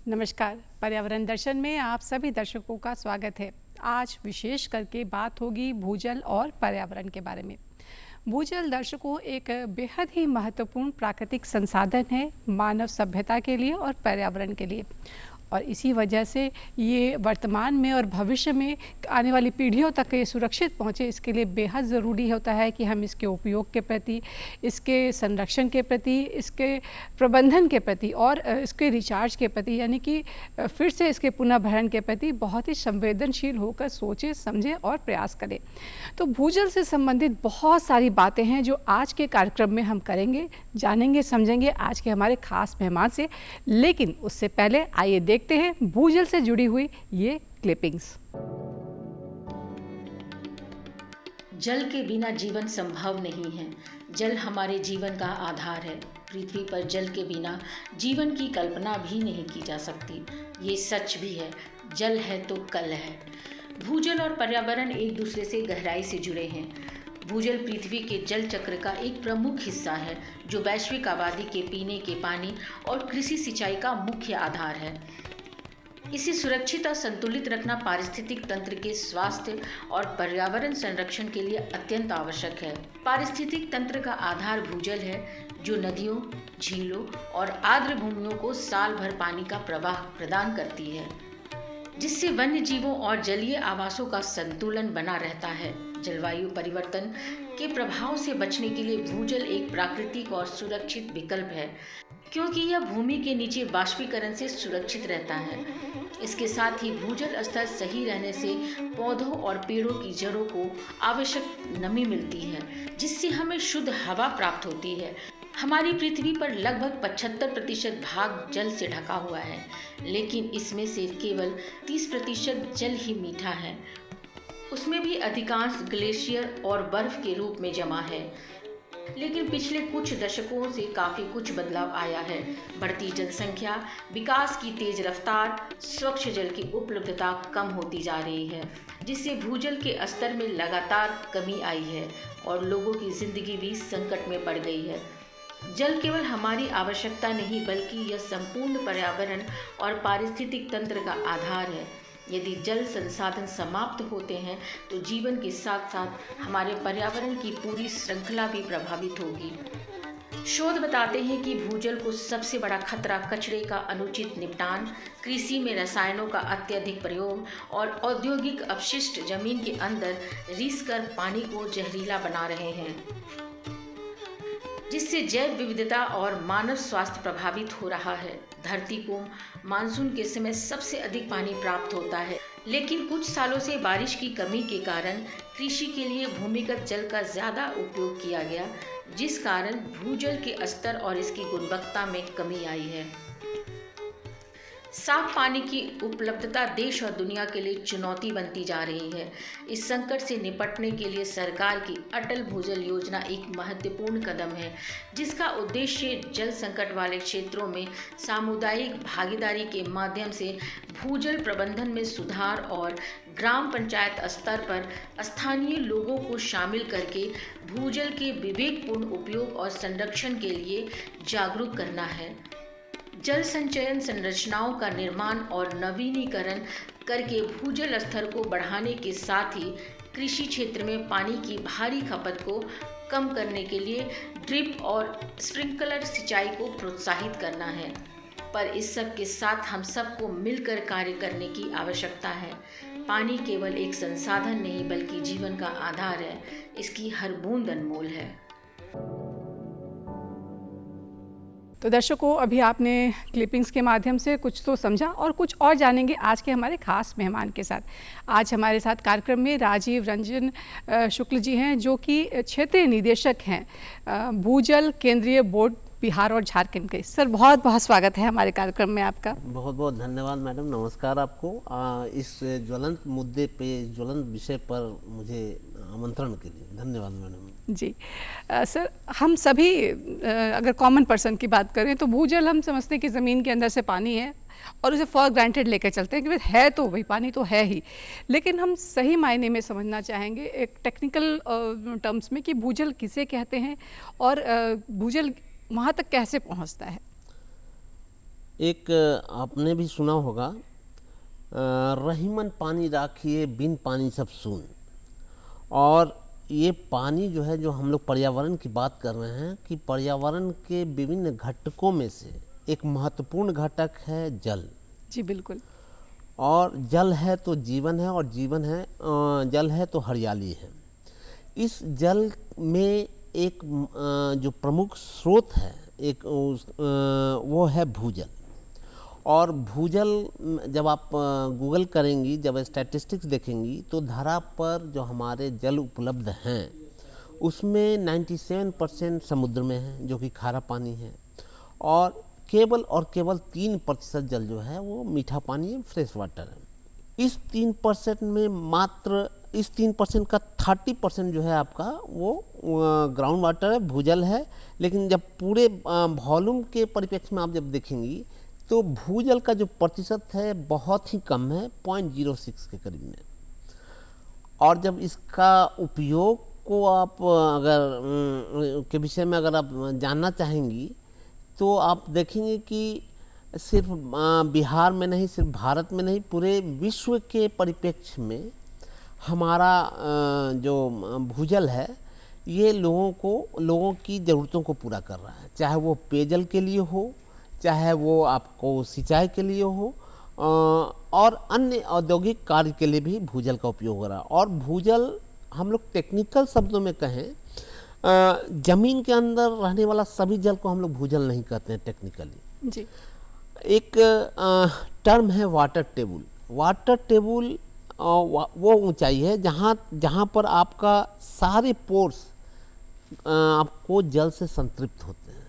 नमस्कार। पर्यावरण दर्शन में आप सभी दर्शकों का स्वागत है। आज विशेष करके बात होगी भूजल और पर्यावरण के बारे में। भूजल दर्शकों एक बेहद ही महत्वपूर्ण प्राकृतिक संसाधन है मानव सभ्यता के लिए और पर्यावरण के लिए, और इसी वजह से ये वर्तमान में और भविष्य में आने वाली पीढ़ियों तक ये सुरक्षित पहुँचे, इसके लिए बेहद ज़रूरी होता है कि हम इसके उपयोग के प्रति, इसके संरक्षण के प्रति, इसके प्रबंधन के प्रति और इसके रिचार्ज के प्रति, यानी कि फिर से इसके पुनः भरण के प्रति बहुत ही संवेदनशील होकर सोचें, समझें और प्रयास करें। तो भूजल से संबंधित बहुत सारी बातें हैं जो आज के कार्यक्रम में हम करेंगे, जानेंगे, समझेंगे आज के हमारे खास मेहमान से। लेकिन उससे पहले आइए देखते हैं भूजल से जुड़ी हुई ये क्लिपिंग्स। जल के बिना जीवन संभव नहीं है। जल हमारे जीवन का आधार है। पृथ्वी पर जल के बिना जीवन की कल्पना भी नहीं की जा सकती। ये सच भी है। जल है तो कल है। भूजल और पर्यावरण एक दूसरे से गहराई से जुड़े हैं। भूजल पृथ्वी के जल चक्र का एक प्रमुख हिस्सा है जो वैश्विक आबादी के पीने के पानी और कृषि सिंचाई का मुख्य आधार है। इसे सुरक्षित और संतुलित रखना पारिस्थितिक तंत्र के स्वास्थ्य और पर्यावरण संरक्षण के लिए अत्यंत आवश्यक है। पारिस्थितिक तंत्र का आधार भूजल है जो नदियों, झीलों और आर्द्र भूमियों को साल भर पानी का प्रवाह प्रदान करती है, जिससे वन्य जीवों और जलीय आवासों का संतुलन बना रहता है। जलवायु परिवर्तन के प्रभाव से बचने के लिए भूजल एक प्राकृतिक और सुरक्षित विकल्प है, क्योंकि यह भूमि के नीचे वाष्पीकरण से सुरक्षित रहता है। इसके साथ ही भूजल स्तर सही रहने से पौधों और पेड़ों की जड़ों को आवश्यक नमी मिलती है, जिससे हमें शुद्ध हवा प्राप्त होती है। हमारी पृथ्वी पर लगभग 75% भाग जल से ढका हुआ है, लेकिन इसमें से केवल 30% जल ही मीठा है। उसमें भी अधिकांश ग्लेशियर और बर्फ के रूप में जमा है। लेकिन पिछले कुछ दशकों से काफ़ी कुछ बदलाव आया है। बढ़ती जनसंख्या, विकास की तेज रफ्तार, स्वच्छ जल की उपलब्धता कम होती जा रही है, जिससे भूजल के स्तर में लगातार कमी आई है और लोगों की जिंदगी भी संकट में पड़ गई है। जल केवल हमारी आवश्यकता नहीं, बल्कि यह संपूर्ण पर्यावरण और पारिस्थितिक तंत्र का आधार है। यदि जल संसाधन समाप्त होते हैं तो जीवन के साथ साथ हमारे पर्यावरण की पूरी श्रृंखला भी प्रभावित होगी। शोध बताते हैं कि भूजल को सबसे बड़ा खतरा कचरे का अनुचित निपटान, कृषि में रसायनों का अत्यधिक प्रयोग और औद्योगिक अपशिष्ट जमीन के अंदर रिस कर पानी को जहरीला बना रहे हैं, जिससे जैव विविधता और मानव स्वास्थ्य प्रभावित हो रहा है। धरती को मानसून के समय सबसे अधिक पानी प्राप्त होता है, लेकिन कुछ सालों से बारिश की कमी के कारण कृषि के लिए भूमिगत जल का ज़्यादा उपयोग किया गया, जिस कारण भूजल के स्तर और इसकी गुणवत्ता में कमी आई है। साफ पानी की उपलब्धता देश और दुनिया के लिए चुनौती बनती जा रही है। इस संकट से निपटने के लिए सरकार की अटल भूजल योजना एक महत्वपूर्ण कदम है, जिसका उद्देश्य जल संकट वाले क्षेत्रों में सामुदायिक भागीदारी के माध्यम से भूजल प्रबंधन में सुधार और ग्राम पंचायत स्तर पर स्थानीय लोगों को शामिल करके भूजल के विवेकपूर्ण उपयोग और संरक्षण के लिए जागरूक करना है। जल संचयन संरचनाओं का निर्माण और नवीनीकरण करके भूजल स्तर को बढ़ाने के साथ ही कृषि क्षेत्र में पानी की भारी खपत को कम करने के लिए ड्रिप और स्प्रिंकलर सिंचाई को प्रोत्साहित करना है। पर इस सब के साथ हम सबको मिलकर कार्य करने की आवश्यकता है। पानी केवल एक संसाधन नहीं, बल्कि जीवन का आधार है। इसकी हर बूंद अनमोल है। तो दर्शकों, अभी आपने क्लिपिंग्स के माध्यम से कुछ तो समझा और कुछ और जानेंगे आज के हमारे खास मेहमान के साथ। आज हमारे साथ कार्यक्रम में राजीव रंजन शुक्ल जी हैं, जो कि क्षेत्रीय निदेशक हैं भूजल केंद्रीय बोर्ड बिहार और झारखंड के। सर, बहुत बहुत स्वागत है हमारे कार्यक्रम में आपका। बहुत बहुत धन्यवाद मैडम, नमस्कार आपको। इस ज्वलंत मुद्दे पे, ज्वलंत विषय पर मुझे आमंत्रण के लिए धन्यवाद मैडम। जी सर, हम सभी अगर कॉमन पर्सन की बात करें तो भूजल हम समझते हैं कि ज़मीन के अंदर से पानी है और उसे फॉर ग्रांटेड लेकर चलते हैं कि है तो भाई पानी तो है ही। लेकिन हम सही मायने में समझना चाहेंगे एक टेक्निकल टर्म्स में कि भूजल किसे कहते हैं और भूजल वहाँ तक कैसे पहुँचता है। एक आपने भी सुना होगा, रहीमन पानी राखिए बिन पानी सब सून। और ये पानी जो है, जो हम लोग पर्यावरण की बात कर रहे हैं, कि पर्यावरण के विभिन्न घटकों में से एक महत्वपूर्ण घटक है जल। जी बिल्कुल। और जल है तो जीवन है, और जीवन है जल है तो हरियाली है। इस जल में एक जो प्रमुख स्रोत है, वो है भूजल। और भूजल जब आप गूगल करेंगी, जब स्टैटिस्टिक्स देखेंगी, तो धरा पर जो हमारे जल उपलब्ध हैं उसमें 97% समुद्र में है, जो कि खारा पानी है। और केवल 3% जल जो है वो मीठा पानी है, फ्रेश वाटर है। इस 3% में मात्र इस 3% का 30% जो है आपका वो ग्राउंड वाटर है, भूजल है। लेकिन जब पूरे वॉल्यूम के परिप्रेक्ष्य में आप जब देखेंगी तो भूजल का जो प्रतिशत है बहुत ही कम है, 0.06 के करीब में। और जब इसका उपयोग को आप अगर के विषय में अगर आप जानना चाहेंगी तो आप देखेंगे कि सिर्फ बिहार में नहीं, सिर्फ भारत में नहीं, पूरे विश्व के परिप्रेक्ष्य में हमारा जो भूजल है ये लोगों की ज़रूरतों को पूरा कर रहा है। चाहे वो पेयजल के लिए हो, चाहे वो आपको सिंचाई के लिए हो, और अन्य औद्योगिक कार्य के लिए भी भूजल का उपयोग हो रहा है। और भूजल हम लोग टेक्निकल शब्दों में कहें, जमीन के अंदर रहने वाला सभी जल को हम लोग भूजल नहीं कहते हैं टेक्निकली जी। एक टर्म है वाटर टेबल। वाटर टेबल वो ऊंचाई है जहाँ पर आपका सारे पोर्स आपको जल से संतृप्त होते हैं,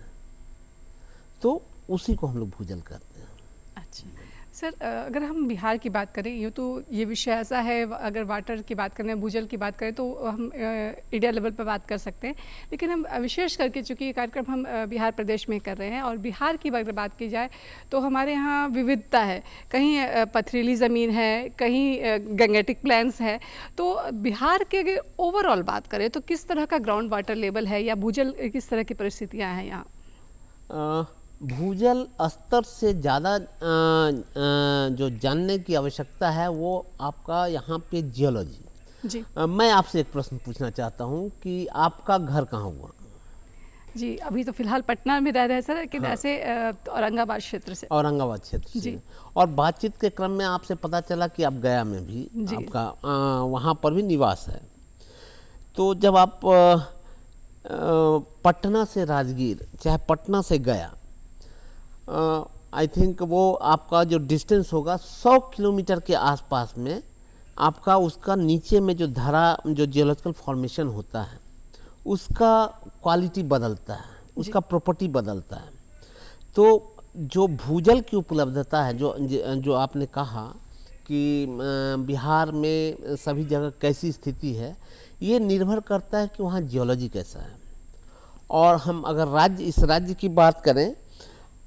तो उसी को हम लोग भूजल कहते हैं। अच्छा सर, अगर हम बिहार की बात करें, यूँ तो ये विषय ऐसा है, अगर वाटर की बात करें, भूजल की बात करें तो हम इंडिया लेवल पर बात कर सकते हैं। लेकिन हम विशेष करके, चूँकि ये कार्यक्रम हम बिहार प्रदेश में कर रहे हैं, और बिहार की अगर बात की जाए तो हमारे यहाँ विविधता है। कहीं पथरीली ज़मीन है, कहीं गंगेटिक प्लेन्स है। तो बिहार के अगर ओवरऑल बात करें तो किस तरह का ग्राउंड वाटर लेवल है, या भूजल किस तरह की परिस्थितियाँ हैं यहाँ? भूजल स्तर से ज़्यादा जो जानने की आवश्यकता है वो आपका यहाँ पे जियोलॉजी। जी। मैं आपसे एक प्रश्न पूछना चाहता हूँ कि आपका घर कहाँ हुआ? जी, अभी तो फिलहाल पटना में रह रहे हैं सर, लेकिन हाँ। ऐसे औरंगाबाद क्षेत्र से। औरंगाबाद क्षेत्र जी। से। और बातचीत के क्रम में आपसे पता चला कि आप गया में भी जी। आपका वहाँ पर भी निवास है। तो जब आप पटना से राजगीर, चाहे पटना से गया, आई थिंक वो आपका जो डिस्टेंस होगा 100 किलोमीटर के आसपास में, आपका उसका नीचे में जो धरा, जो जियोलॉजिकल फॉर्मेशन होता है, उसका क्वालिटी बदलता है, उसका प्रॉपर्टी बदलता है। तो जो भूजल की उपलब्धता है, जो आपने कहा कि बिहार में सभी जगह कैसी स्थिति है, ये निर्भर करता है कि वहाँ जियोलॉजी कैसा है। और हम अगर इस राज्य की बात करें,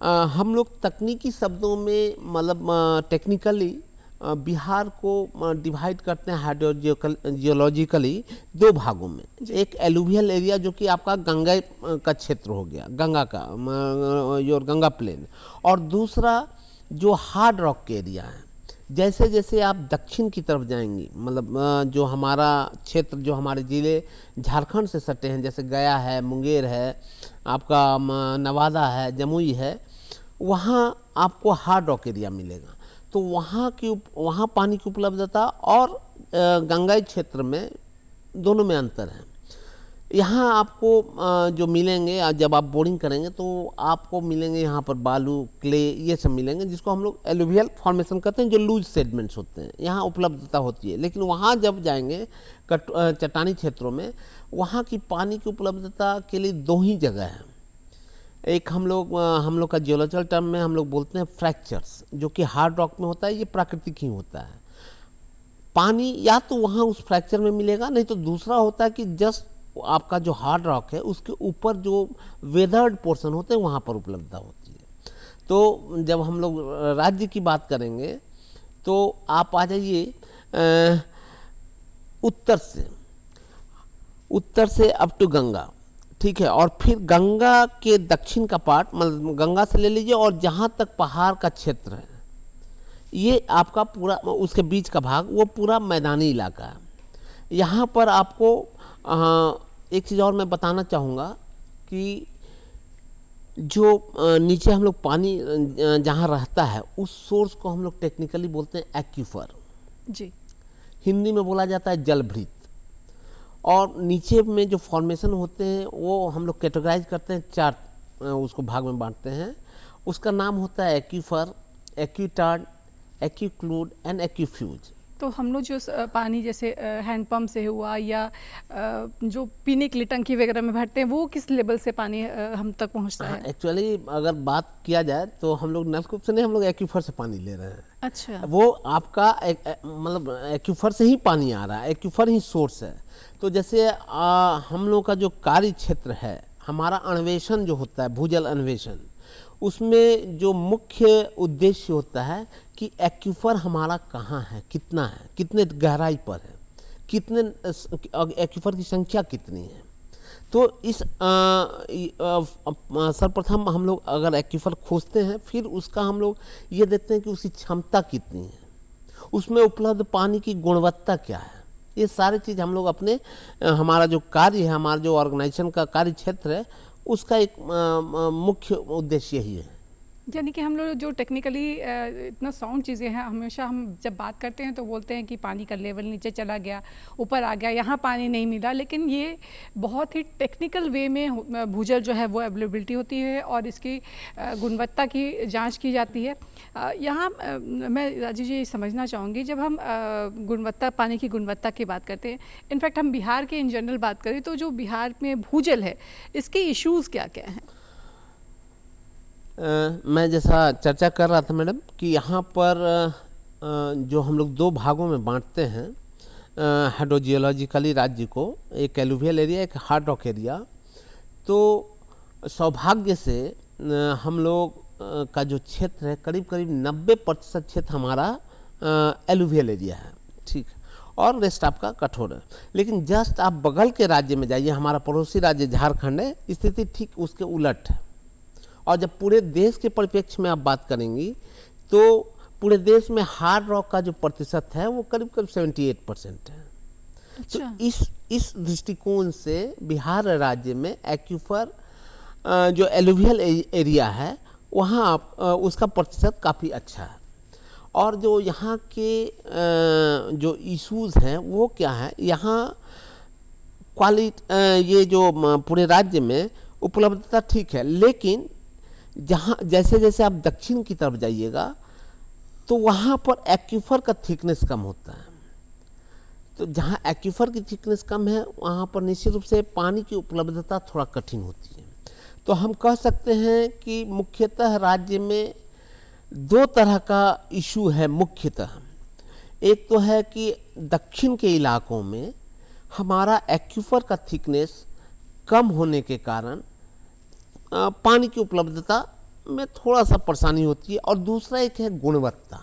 हम लोग तकनीकी शब्दों में, मतलब टेक्निकली बिहार को डिवाइड करते हैं हाइड्रोजियोलॉजिकली 2 भागों में। एक एलुवियल एरिया जो कि आपका गंगा का क्षेत्र हो गया, गंगा का योर गंगा प्लेन, और दूसरा जो हार्ड रॉक के एरिया है। जैसे जैसे आप दक्षिण की तरफ जाएंगी, मतलब जो हमारा क्षेत्र, जो हमारे ज़िले झारखंड से सटे हैं, जैसे गया है, मुंगेर है, आपका नवादा है, जमुई है, वहाँ आपको हार्ड रॉक एरिया मिलेगा। तो वहाँ पानी की उपलब्धता और गंगाई क्षेत्र में, दोनों में अंतर है। यहाँ आपको जो मिलेंगे, जब आप बोरिंग करेंगे तो आपको मिलेंगे यहाँ पर बालू, क्ले, ये सब मिलेंगे, जिसको हम लोग एलुवियल फॉर्मेशन कहते हैं, जो लूज सेडमेंट्स होते हैं, यहाँ उपलब्धता होती है। लेकिन वहाँ जब जाएंगे चट्टानी क्षेत्रों में, वहाँ की पानी की उपलब्धता के लिए 2 ही जगह है। एक हम लोग का जियोलॉजिकल टर्म में हम लोग बोलते हैं फ्रैक्चर्स, जो कि हार्ड रॉक में होता है, ये प्राकृतिक ही होता है। पानी या तो वहाँ उस फ्रैक्चर में मिलेगा, नहीं तो दूसरा होता है कि जस्ट आपका जो हार्ड रॉक है उसके ऊपर जो वेदर्ड पोर्शन होते हैं, वहाँ पर उपलब्धता होती है। तो जब हम लोग राज्य की बात करेंगे तो आप आ जाइए उत्तर से अप टू गंगा, ठीक है। और फिर गंगा के दक्षिण का पार्ट, मतलब गंगा से ले लीजिए और जहाँ तक पहाड़ का क्षेत्र है, ये आपका पूरा, उसके बीच का भाग वो पूरा मैदानी इलाका है। यहाँ पर आपको एक चीज़ और मैं बताना चाहूँगा कि जो नीचे हम लोग पानी जहाँ रहता है उस सोर्स को हम लोग टेक्निकली बोलते हैं एक्यूफर, जी। हिंदी में बोला जाता है जलभृत। और नीचे में जो फॉर्मेशन होते हैं वो हम लोग कैटेगराइज करते हैं, चार उसको भाग में बांटते हैं। उसका नाम होता है एक्यूफर, एक्यूटार्ड, एक्यूक्लूड एंड एक्यूफ्यूज। तो हम लोग जो पानी जैसे हैंडपम्प से हुआ या जो पीने के लिए टंकी वगैरह में भरते हैं, वो किस लेवल से पानी हम तक पहुंचता है? एक्चुअली अगर बात किया जाए तो हम लोग नलकूप से नहीं, हम लोग एक्यूफर से पानी ले रहे हैं। अच्छा। वो आपका मतलब एक्यूफर से ही पानी आ रहा है, एक्यूफर ही सोर्स है। तो जैसे हम लोग का जो कार्य क्षेत्र है, हमारा अन्वेषण जो होता है, भूजल अन्वेषण, उसमें जो मुख्य उद्देश्य होता है कि एक्यूफर हमारा कहाँ है, कितना है, कितने गहराई पर है, कितने एक्यूफर की संख्या कितनी है। तो इस सर्वप्रथम हम लोग अगर एक्यूफर खोजते हैं, फिर उसका हम लोग ये देखते हैं कि उसकी क्षमता कितनी है, उसमें उपलब्ध पानी की गुणवत्ता क्या है। ये सारी चीज़ हम लोग अपने हमारा जो कार्य है, हमारा जो ऑर्गेनाइजेशन का कार्य क्षेत्र है, उसका एक मुख्य उद्देश्य यही है। यानी कि हम लोग जो टेक्निकली इतना साउंड चीज़ें हैं, हमेशा हम जब बात करते हैं तो बोलते हैं कि पानी का लेवल नीचे चला गया, ऊपर आ गया, यहाँ पानी नहीं मिला, लेकिन ये बहुत ही टेक्निकल वे में भूजल जो है वो अवेलेबिलिटी होती है और इसकी गुणवत्ता की जांच की जाती है। यहाँ मैं राजीव जी समझना चाहूँगी, जब हम गुणवत्ता, पानी की गुणवत्ता की बात करते हैं, इनफैक्ट हम बिहार के इन जनरल बात करें तो जो बिहार में भूजल है, इसके इश्यूज़ क्या क्या हैं? मैं जैसा चर्चा कर रहा था मैडम कि यहाँ पर जो हम लोग दो भागों में बांटते हैं हाइड्रोजियोलॉजिकली राज्य को, एक एलुवियल एरिया, एक हार्ड रॉक एरिया। तो सौभाग्य से हम लोग का जो क्षेत्र है, करीब करीब 90% क्षेत्र हमारा एलुवियल एरिया है, ठीक, और रेस्ट आपका कठोर है। लेकिन जस्ट आप बगल के राज्य में जाइए, हमारा पड़ोसी राज्य झारखंड है, स्थिति ठीक उसके उलट है। और जब पूरे देश के परिप्रेक्ष्य में आप बात करेंगी तो पूरे देश में हार्ड रॉक का जो प्रतिशत है वो करीब करीब 78% है। अच्छा। तो इस दृष्टिकोण से बिहार राज्य में एक्यूफर जो एलुवियल एरिया है, वहाँ आप उसका प्रतिशत काफ़ी अच्छा है। और जो यहाँ के जो इश्यूज हैं वो क्या है, यहाँ ये जो पूरे राज्य में उपलब्धता ठीक है, लेकिन जहाँ जैसे जैसे आप दक्षिण की तरफ जाइएगा तो वहाँ पर एक्यूफर का थिकनेस कम होता है। तो जहाँ एक्यूफर की थिकनेस कम है, वहाँ पर निश्चित रूप से पानी की उपलब्धता थोड़ा कठिन होती है। तो हम कह सकते हैं कि मुख्यतः राज्य में दो तरह का इशू है मुख्यतः। एक तो है कि दक्षिण के इलाकों में हमारा एक्यूफर का थिकनेस कम होने के कारण पानी की उपलब्धता में थोड़ा सा परेशानी होती है। और दूसरा एक है गुणवत्ता।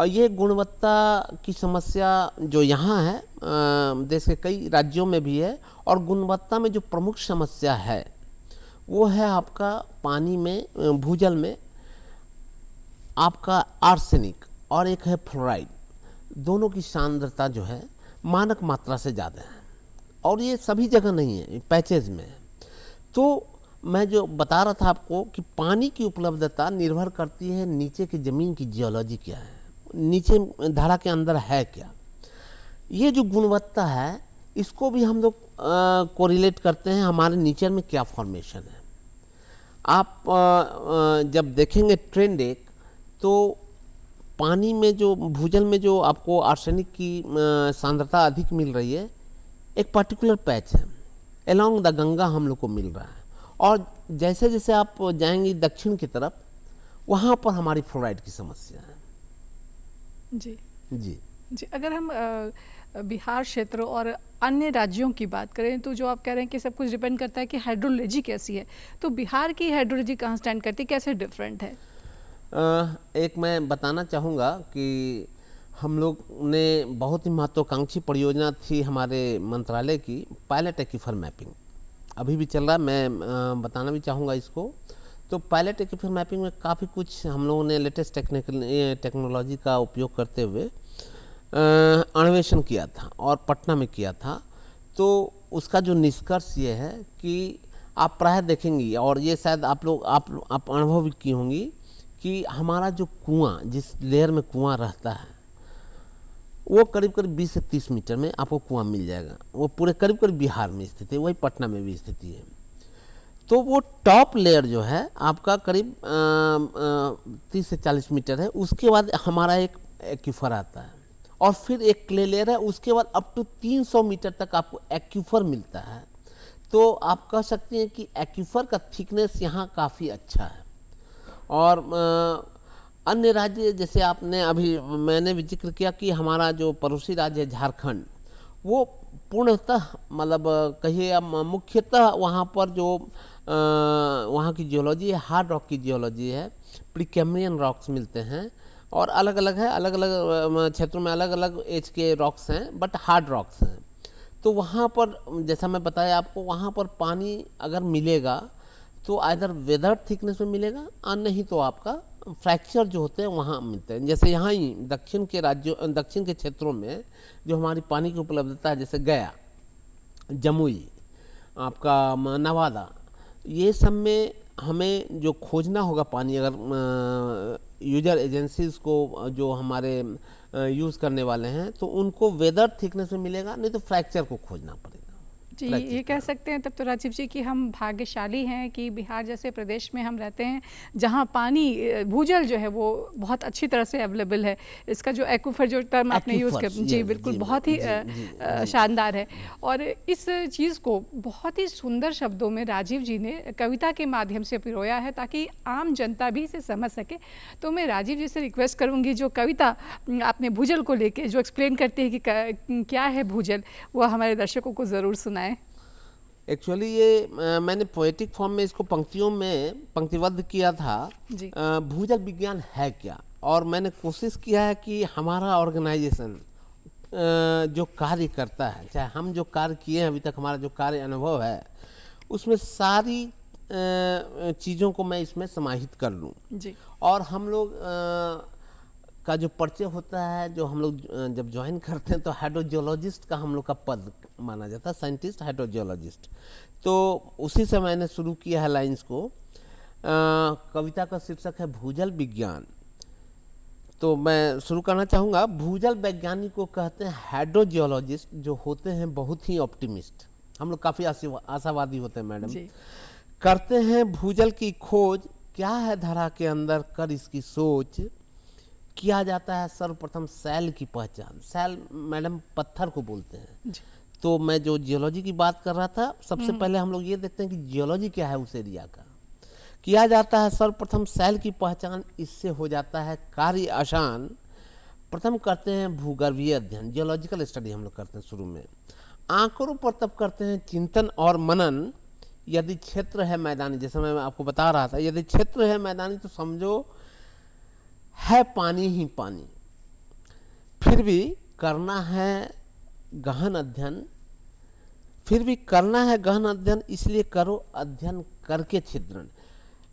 ये गुणवत्ता की समस्या जो यहाँ है, देश के कई राज्यों में भी है। और गुणवत्ता में जो प्रमुख समस्या है वो है आपका पानी में, भूजल में आपका आर्सेनिक, और एक है फ्लोराइड। दोनों की सांद्रता जो है मानक मात्रा से ज़्यादा है, और ये सभी जगह नहीं है, पैचेज में है। तो मैं जो बता रहा था आपको कि पानी की उपलब्धता निर्भर करती है नीचे की ज़मीन की जियोलॉजी क्या है, नीचे धारा के अंदर है क्या। ये जो गुणवत्ता है, इसको भी हम लोग कोरिलेट करते हैं हमारे नीचे में क्या फॉर्मेशन है। आप जब देखेंगे ट्रेंड एक, तो पानी में जो भूजल में जो आपको आर्सेनिक की सांद्रता अधिक मिल रही है, एक पर्टिकुलर पैच है अलोंग द गंगा हम लोग को मिल रहा है। और जैसे जैसे आप जाएंगे दक्षिण की तरफ, वहाँ पर हमारी फ्लोराइड की समस्या है। जी जी जी। अगर हम बिहार क्षेत्र और अन्य राज्यों की बात करें तो जो आप कह रहे हैं कि सब कुछ डिपेंड करता है कि हाइड्रोलॉजी कैसी है, तो बिहार की हाइड्रोलॉजी कहाँ स्टैंड करती है, कैसे डिफरेंट है? एक मैं बताना चाहूँगा कि हम लोग ने बहुत ही महत्वाकांक्षी परियोजना थी हमारे मंत्रालय की, पायलट एक्यूफर मैपिंग। अभी भी चल रहा है, मैं बताना भी चाहूँगा इसको। तो पायलट एक्वीफर मैपिंग में काफ़ी कुछ हम लोगों ने लेटेस्ट टेक्नोलॉजी का उपयोग करते हुए अन्वेषण किया था और पटना में किया था। तो उसका जो निष्कर्ष ये है कि आप प्रायः देखेंगी, और ये शायद आप अनुभव भी की होंगी, कि हमारा जो कुआं, जिस लेयर में कुआं रहता है, वो करीब करीब 20 से 30 मीटर में आपको कुआं मिल जाएगा। वो पूरे करीब करीब बिहार में स्थित है, वही पटना में भी स्थिति है। तो वो टॉप लेयर जो है आपका करीब 30 से 40 मीटर है। उसके बाद हमारा एक एक्वीफर आता है, और फिर एक क्ले लेयर है। उसके बाद अप टू 300 मीटर तक आपको एक्वीफर मिलता है। तो आप कह सकते हैं कि एक्वीफर का थिकनेस यहाँ काफ़ी अच्छा है। और अन्य राज्य, जैसे आपने अभी मैंने भी जिक्र किया कि हमारा जो पड़ोसी राज्य है झारखंड, वो पूर्णतः मतलब कहिए मुख्यतः वहाँ पर जो वहाँ की जियोलॉजी है, हार्ड रॉक की जियोलॉजी है, प्रीकैम्ब्रियन रॉक्स मिलते हैं, और अलग अलग है, अलग अलग क्षेत्रों में अलग अलग एज के रॉक्स हैं, बट हार्ड रॉक्स हैं। तो वहाँ पर जैसा मैं बताया आपको, वहाँ पर पानी अगर मिलेगा तो आइदर वेदर थिकनेस में मिलेगा, और नहीं तो आपका फ्रैक्चर जो होते हैं वहाँ मिलते हैं। जैसे यहाँ ही दक्षिण के क्षेत्रों में जो हमारी पानी की उपलब्धता है, जैसे गया, जमुई, आपका नवादा, ये सब में हमें जो खोजना होगा पानी, अगर यूजर एजेंसीज को जो हमारे यूज़ करने वाले हैं, तो उनको वेदर थिकनेस में मिलेगा, नहीं तो फ्रैक्चर को खोजना पड़ेगा। जी, ये कह सकते हैं तब तो राजीव जी कि हम भाग्यशाली हैं कि बिहार जैसे प्रदेश में हम रहते हैं, जहां पानी, भूजल जो है वो बहुत अच्छी तरह से अवेलेबल है। इसका जो एक्वीफर जो टर्म आपने यूज़ किया, जी बिल्कुल, बहुत ही शानदार है। और इस चीज़ को बहुत ही सुंदर शब्दों में राजीव जी ने कविता के माध्यम से पिरोया है, ताकि आम जनता भी इसे समझ सके। तो मैं राजीव जी से रिक्वेस्ट करूँगी, जो कविता आपने भूजल को लेके जो एक्सप्लेन करती है कि क्या है भूजल, वो हमारे दर्शकों को ज़रूर सुनाएं। एक्चुअली ये मैंने पोएटिक फॉर्म में इसको पंक्तियों में पंक्तिबद्ध किया था। भूजल विज्ञान है क्या, और मैंने कोशिश किया है कि हमारा ऑर्गेनाइजेशन जो कार्य करता है, चाहे हम जो कार्य किए हैं अभी तक, हमारा जो कार्य अनुभव है, उसमें सारी चीज़ों को मैं इसमें समाहित कर लूँ। और हम लोग का जो परिचय होता है, जो हम लोग जब ज्वाइन करते हैं, तो हाइड्रोजियोलॉजिस्ट का हम लोग का पद माना जाता है, साइंटिस्ट हाइड्रोजियोलॉजिस्ट। तो उसी से मैंने शुरू किया है लाइंस को। कविता का शीर्षक है भूजल विज्ञान। तो मैं शुरू करना चाहूँगा। भूजल वैज्ञानिक को कहते हैं हाइड्रोजियोलॉजिस्ट, जो होते हैं बहुत ही ऑप्टिमिस्ट। हम लोग काफ़ी आशावादी होते हैं मैडम। करते हैं भूजल की खोज, क्या है धरा के अंदर, कर इसकी सोच। किया जाता है सर्वप्रथम सैल की पहचान। सैल मैडम पत्थर को बोलते हैं। तो मैं जो जियोलॉजी की बात कर रहा था, सबसे पहले हम लोग ये देखते हैं कि जियोलॉजी क्या है उस एरिया का। किया जाता है सर्वप्रथम सैल की पहचान, इससे हो जाता है कार्य आसान। प्रथम करते हैं भूगर्भीय अध्ययन, जियोलॉजिकल स्टडी हम लोग करते हैं शुरू में। आंकड़ों पर तब करते हैं चिंतन और मनन। यदि क्षेत्र है मैदानी, जैसे मैं आपको बता रहा था, यदि क्षेत्र है मैदानी तो समझो है पानी ही पानी। फिर भी करना है गहन अध्ययन, फिर भी करना है गहन अध्ययन, इसलिए करो अध्ययन करके छिद्रण।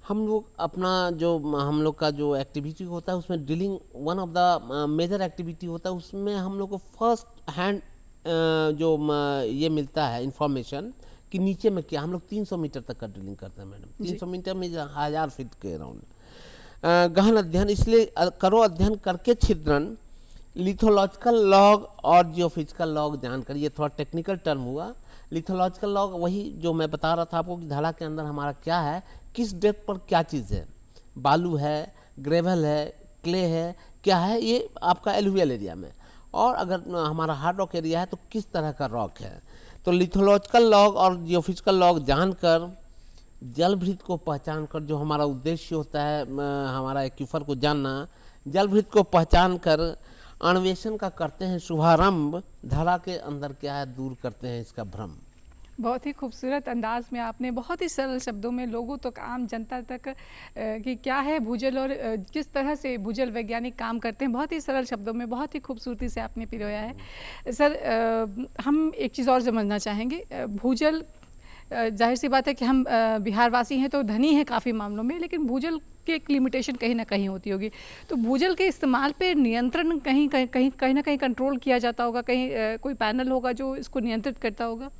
हम लोग अपना जो हम लोग का जो एक्टिविटी होता है, उसमें drilling one of the major activity होता है। उसमें हम लोग को फर्स्ट हैंड जो ये मिलता है इंफॉर्मेशन कि नीचे में क्या। हम लोग 300 मीटर तक का ड्रिलिंग करते हैं मैडम, 300 मीटर में 1000 फीट के अराउंड। गहन अध्ययन, इसलिए करो अध्ययन करके छिद्रण। लिथोलॉजिकल लॉग और जियोफिजिकल लॉग जानकर, ये थोड़ा टेक्निकल टर्म हुआ। लिथोलॉजिकल लॉग वही जो मैं बता रहा था आपको कि धड़ा के अंदर हमारा क्या है, किस डेप्थ पर क्या चीज़ है, बालू है, ग्रेवल है, क्ले है, क्या है, ये आपका एलुवियल एरिया में। और अगर हमारा हार्ड रॉक एरिया है तो किस तरह का रॉक है। तो लिथोलॉजिकल लॉग और जियोफिजिकल लॉग जानकर, जलभृत को पहचान कर, जो हमारा उद्देश्य होता है हमारा एक्वीफर को जानना, जलभृत को पहचान कर अन्वेषण का करते हैं शुभारंभ। धरा के अंदर क्या है दूर करते हैं इसका भ्रम। बहुत ही खूबसूरत अंदाज में आपने बहुत ही सरल शब्दों में लोगों तक, आम जनता तक कि क्या है भूजल और किस तरह से भूजल वैज्ञानिक काम करते हैं, बहुत ही सरल शब्दों में बहुत ही खूबसूरती से आपने पिरोया है। सर, हम एक चीज़ और समझना चाहेंगे, भूजल जाहिर सी बात है कि हम बिहारवासी हैं तो धनी हैं काफ़ी मामलों में, लेकिन भूजल की एक लिमिटेशन कहीं ना कहीं होती होगी। तो भूजल के इस्तेमाल पे नियंत्रण कहीं ना कहीं कंट्रोल किया जाता होगा, कहीं कोई पैनल होगा जो इसको नियंत्रित करता होगा?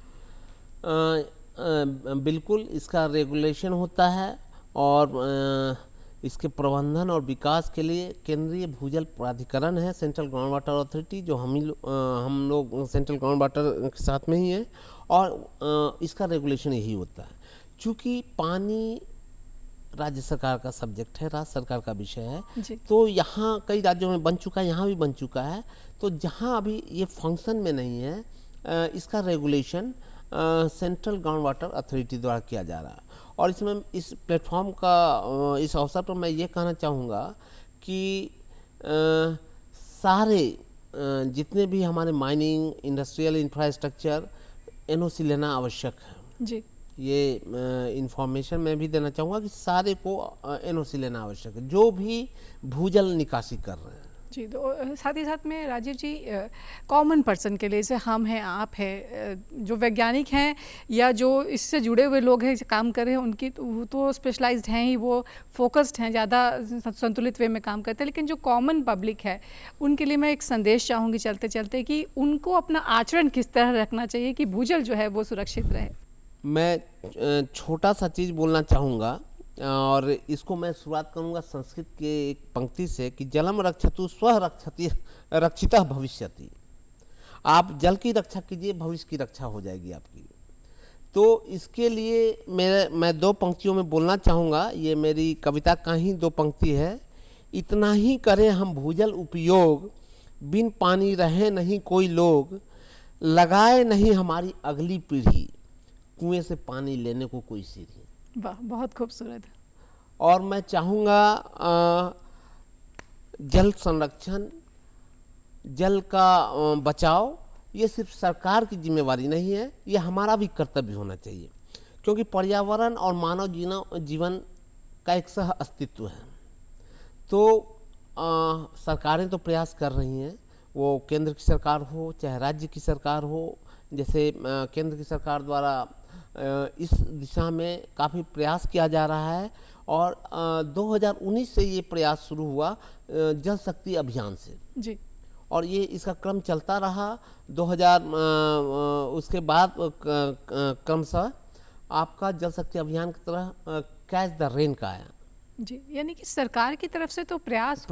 बिल्कुल इसका रेगुलेशन होता है और इसके प्रबंधन और विकास के लिए केंद्रीय भूजल प्राधिकरण है, सेंट्रल ग्राउंड वाटर अथॉरिटी, जो हम लोग सेंट्रल ग्राउंड वाटर के साथ में ही है, और इसका रेगुलेशन यही होता है। चूँकि पानी राज्य सरकार का सब्जेक्ट है, राज्य सरकार का विषय है, तो यहाँ कई राज्यों में बन चुका है, यहाँ भी बन चुका है। तो जहाँ अभी ये फंक्शन में नहीं है, इसका regulation central ground water authority द्वारा किया जा रहा है। और इसमें इस प्लेटफॉर्म का इस अवसर पर मैं ये कहना चाहूँगा कि सारे जितने भी हमारे माइनिंग इंडस्ट्रियल इंफ्रास्ट्रक्चर एनओसी लेना आवश्यक है जी। ये इंफॉर्मेशन मैं भी देना चाहूँगा कि सारे को एनओसी लेना आवश्यक है जो भी भूजल निकासी कर रहे हैं। जी, तो साथ ही साथ में राजीव जी, कॉमन पर्सन के लिए, जैसे हम हैं, आप हैं, जो वैज्ञानिक हैं या जो इससे जुड़े हुए लोग हैं, काम कर रहे हैं, उनकी तो स्पेशलाइज्ड हैं ही, वो फोकस्ड हैं, ज़्यादा संतुलित वे में काम करते हैं। लेकिन जो कॉमन पब्लिक है उनके लिए मैं एक संदेश चाहूँगी चलते चलते कि उनको अपना आचरण किस तरह रखना चाहिए कि भूजल जो है वो सुरक्षित रहे। मैं छोटा सा चीज़ बोलना चाहूँगा और इसको मैं शुरुआत करूँगा संस्कृत के एक पंक्ति से कि जलम रक्षतु स्व रक्षति रक्षितः भविष्यति। आप जल की रक्षा कीजिए, भविष्य की रक्षा हो जाएगी आपकी। तो इसके लिए मैं दो पंक्तियों में बोलना चाहूँगा, ये मेरी कविता का ही दो पंक्ति है। इतना ही करें हम भूजल उपयोग, बिन पानी रहे नहीं कोई लोग, लगाए नहीं हमारी अगली पीढ़ी, कुएं से पानी लेने को कोई सीढ़ी। वाह, बहुत खूबसूरत। और मैं चाहूँगा जल संरक्षण, जल का बचाव ये सिर्फ सरकार की जिम्मेवारी नहीं है, ये हमारा भी कर्तव्य होना चाहिए, क्योंकि पर्यावरण और मानव जीवन का एक सह अस्तित्व है। तो सरकारें तो प्रयास कर रही हैं, वो केंद्र की सरकार हो चाहे राज्य की सरकार हो। जैसे केंद्र की सरकार द्वारा इस दिशा में काफ़ी प्रयास किया जा रहा है और 2019 से ये प्रयास शुरू हुआ जल शक्ति अभियान से जी। और ये इसका क्रम चलता रहा 2000 उसके बाद क्रमशः आपका जल शक्ति अभियान की तरह कैच द रेन का आया। जी, यानी कि सरकार की तरफ से तो प्रयास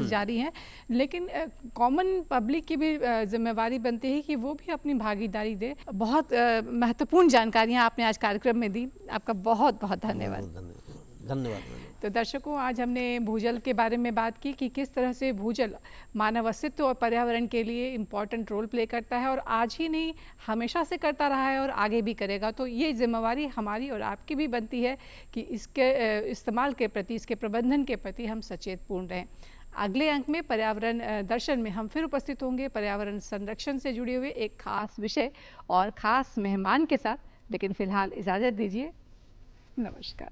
जारी हैं, लेकिन कॉमन पब्लिक की भी जिम्मेवारी बनती है कि वो भी अपनी भागीदारी दे। बहुत महत्वपूर्ण जानकारियां आपने आज कार्यक्रम में दी, आपका बहुत बहुत धन्यवाद। धन्यवाद। तो दर्शकों, आज हमने भूजल के बारे में बात की कि किस तरह से भूजल मानव अस्तित्व और पर्यावरण के लिए इम्पॉर्टेंट रोल प्ले करता है, और आज ही नहीं हमेशा से करता रहा है और आगे भी करेगा। तो ये जिम्मेवारी हमारी और आपकी भी बनती है कि इसके इस्तेमाल के प्रति, इसके प्रबंधन के प्रति हम सचेत पूर्ण रहें। अगले अंक में पर्यावरण दर्शन में हम फिर उपस्थित होंगे पर्यावरण संरक्षण से जुड़े हुए एक खास विषय और खास मेहमान के साथ। लेकिन फिलहाल इजाज़त दीजिए, नमस्कार।